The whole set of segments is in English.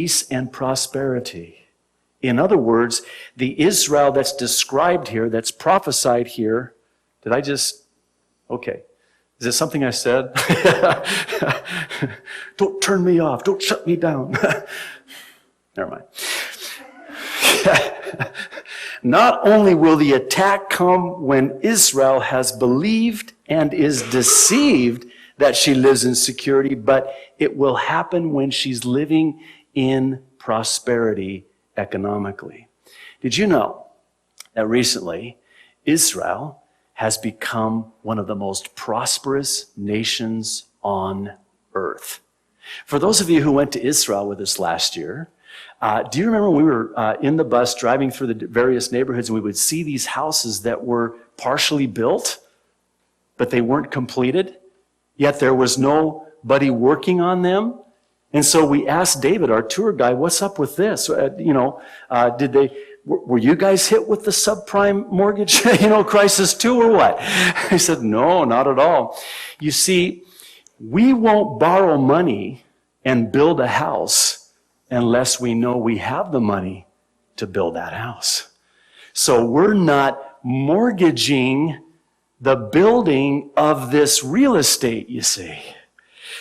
peace and prosperity. In other words, the Israel that's described here, that's prophesied here, okay. Is it something I said? Don't turn me off. Don't shut me down. Never mind. Not only will the attack come when Israel has believed and is deceived that she lives in security, but it will happen when she's living in prosperity economically. Did you know that recently Israel has become one of the most prosperous nations on earth? For those of you who went to Israel with us last year, do you remember when we were in the bus driving through the various neighborhoods and we would see these houses that were partially built, but they weren't completed, yet there was nobody working on them? And so we asked David, our tour guide, what's up with this? Were you guys hit with the subprime mortgage, crisis too, or what? He said, no, not at all. You see, we won't borrow money and build a house unless we know we have the money to build that house. So we're not mortgaging the building of this real estate, you see.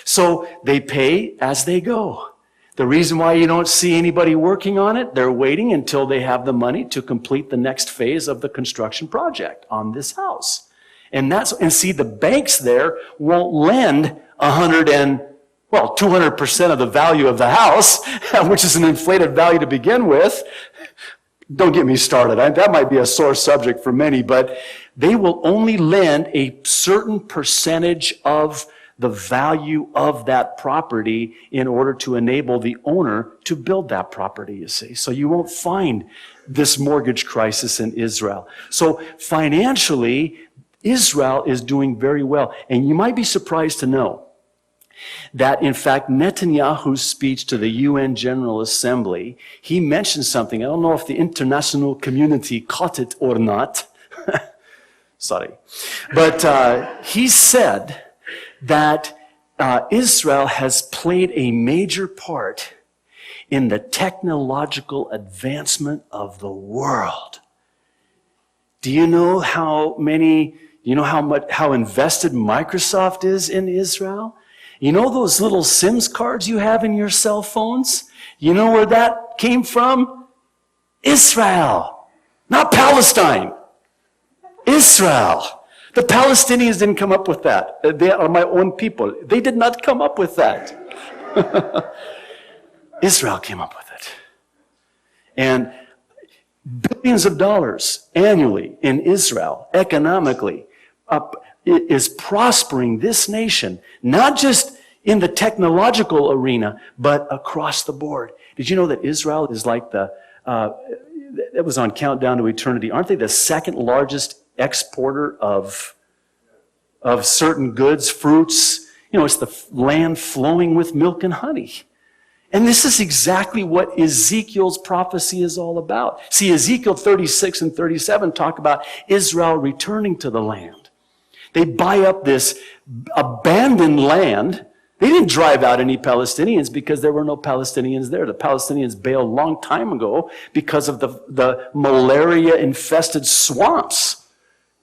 So they pay as they go. The reason why you don't see anybody working on it, they're waiting until they have the money to complete the next phase of the construction project on this house. And see, the banks there won't lend 200% of the value of the house, which is an inflated value to begin with. Don't get me started. That might be a sore subject for many, but they will only lend a certain percentage of the value of that property in order to enable the owner to build that property, you see. So you won't find this mortgage crisis in Israel. So financially, Israel is doing very well. And you might be surprised to know that, in fact, Netanyahu's speech to the UN General Assembly, he mentioned something. I don't know if the international community caught it or not. Sorry. But he said that Israel has played a major part in the technological advancement of the world. Do you know how invested Microsoft is in Israel? You know those little SIMs cards you have in your cell phones? You know where that came from? Israel. Not Palestine. Israel. The Palestinians didn't come up with that. They are my own people. They did not come up with that. Israel came up with it. And billions of dollars annually in Israel, economically, is prospering this nation, not just in the technological arena, but across the board. Did you know that Israel is like it was on Countdown to Eternity, aren't they the second largest exporter of certain goods, fruits? It's the land flowing with milk and honey. And this is exactly what Ezekiel's prophecy is all about. See, Ezekiel 36 and 37 talk about Israel returning to the land. They buy up this abandoned land. They didn't drive out any Palestinians because there were no Palestinians there. The Palestinians bailed a long time ago because of the malaria-infested swamps.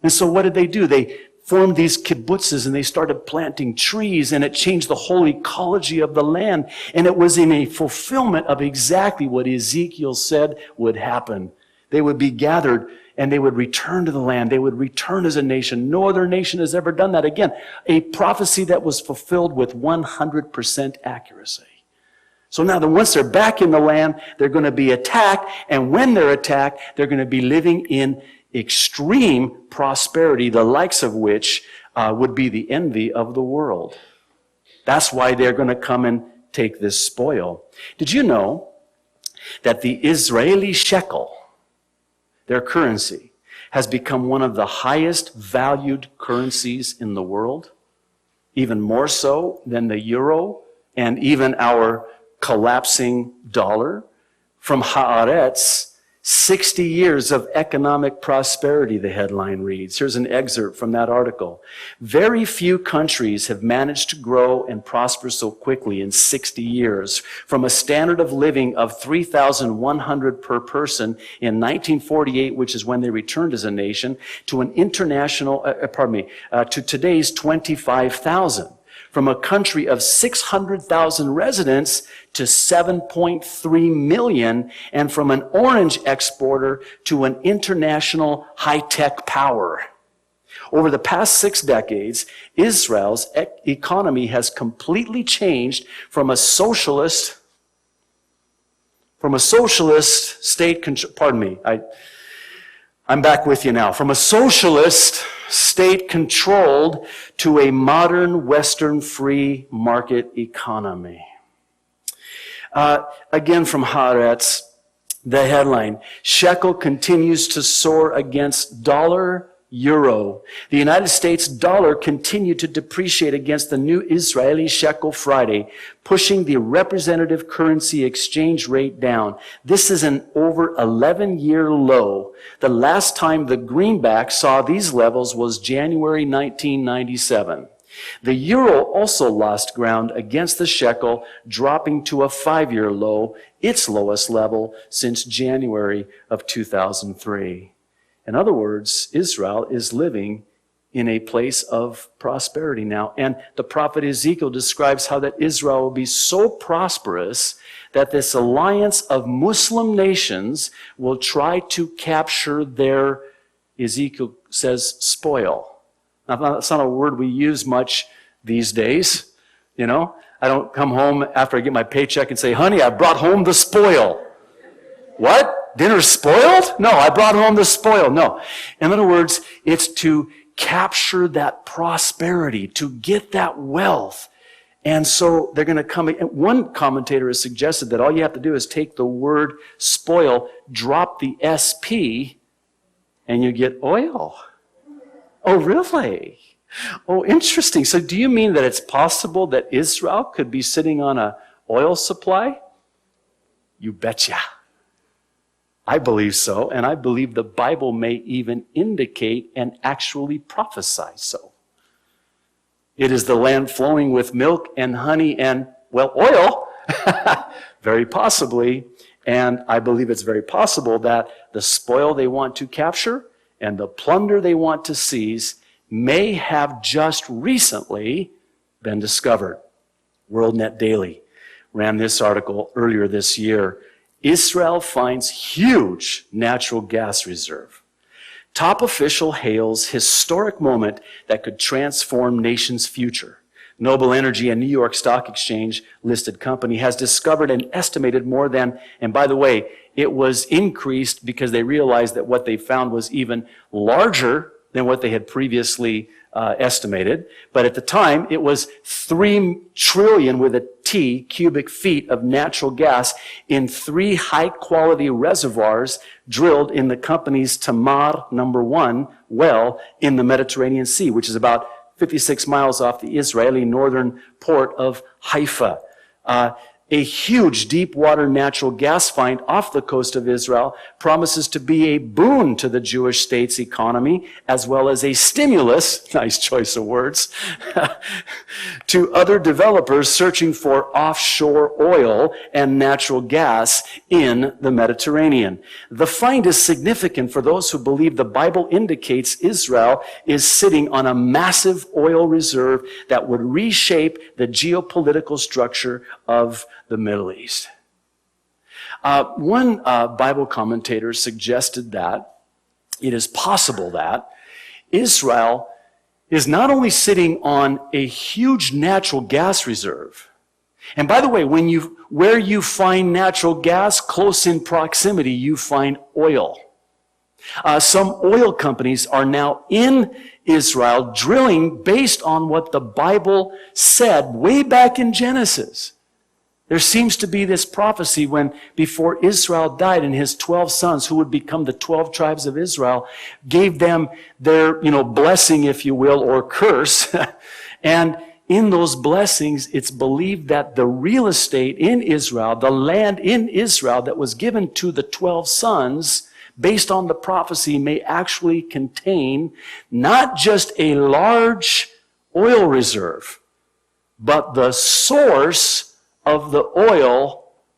And so what did they do? They formed these kibbutzes and they started planting trees, and it changed the whole ecology of the land. And it was in a fulfillment of exactly what Ezekiel said would happen. They would be gathered and they would return to the land. They would return as a nation. No other nation has ever done that. Again, a prophecy that was fulfilled with 100% accuracy. So now that once they're back in the land, they're going to be attacked. And when they're attacked, they're going to be living in extreme prosperity, the likes of which would be the envy of the world. That's why they're going to come and take this spoil. Did you know that the Israeli shekel, their currency, has become one of the highest valued currencies in the world, even more so than the euro and even our collapsing dollar? From Haaretz, 60 years of economic prosperity, the headline reads. Here's an excerpt from that article. Very few countries have managed to grow and prosper so quickly in 60 years. From a standard of living of $3,100 per person in 1948, which is when they returned as a nation, to an international, to today's 25,000. From a country of 600,000 residents to 7.3 million, and from an orange exporter to an international high-tech power. Over the past 6 decades, Israel's economy has completely changed from a socialist state, I'm back with you now. From a socialist state-controlled to a modern Western free market economy. Again from Haaretz, the headline, shekel continues to soar against dollar, euro. The United States dollar continued to depreciate against the new Israeli shekel Friday, pushing the representative currency exchange rate down. This is an over 11-year low. The last time the greenback saw these levels was January 1997. The euro also lost ground against the shekel, dropping to a 5-year low, its lowest level since January of 2003. In other words, Israel is living in a place of prosperity now. And the prophet Ezekiel describes how that Israel will be so prosperous that this alliance of Muslim nations will try to capture their, Ezekiel says, spoil. Now, that's not a word we use much these days. You know, I don't come home after I get my paycheck and say, honey, I brought home the spoil. What? Dinner spoiled? No, I brought home the spoil. No. In other words, it's to capture that prosperity, to get that wealth. And so they're going to come. One commentator has suggested that all you have to do is take the word spoil, drop the SP, and you get oil. Oh, really? Oh, interesting. So do you mean that it's possible that Israel could be sitting on an oil supply? You betcha. I believe so, and I believe the Bible may even indicate and actually prophesy so. It is the land flowing with milk and honey and, well, oil. Very possibly. And I believe it's very possible that the spoil they want to capture and the plunder they want to seize may have just recently been discovered. WorldNet Daily ran this article earlier this year. Israel finds huge natural gas reserve. Top official hails historic moment that could transform nation's future. Noble Energy, a New York Stock Exchange listed company, has discovered and estimated more than, and by the way, it was increased because they realized that what they found was even larger than what they had previously estimated. But at the time, it was 3 trillion with a T cubic feet of natural gas in 3 high-quality reservoirs drilled in the company's Tamar #1 well in the Mediterranean Sea, which is about 56 miles off the Israeli northern port of Haifa. A huge deep water natural gas find off the coast of Israel promises to be a boon to the Jewish state's economy, as well as a stimulus, nice choice of words, to other developers searching for offshore oil and natural gas in the Mediterranean. The find is significant for those who believe the Bible indicates Israel is sitting on a massive oil reserve that would reshape the geopolitical structure of the Middle East. One Bible commentator suggested that it is possible that Israel is not only sitting on a huge natural gas reserve, and by the way, where you find natural gas, close in proximity, you find oil. Some oil companies are now in Israel drilling based on what the Bible said way back in Genesis. There seems to be this prophecy when, before Israel died and his 12 sons, who would become the 12 tribes of Israel, gave them their, blessing, if you will, or curse. And in those blessings, it's believed that the real estate in Israel, the land in Israel that was given to the 12 sons, based on the prophecy, may actually contain not just a large oil reserve, but the source of the oil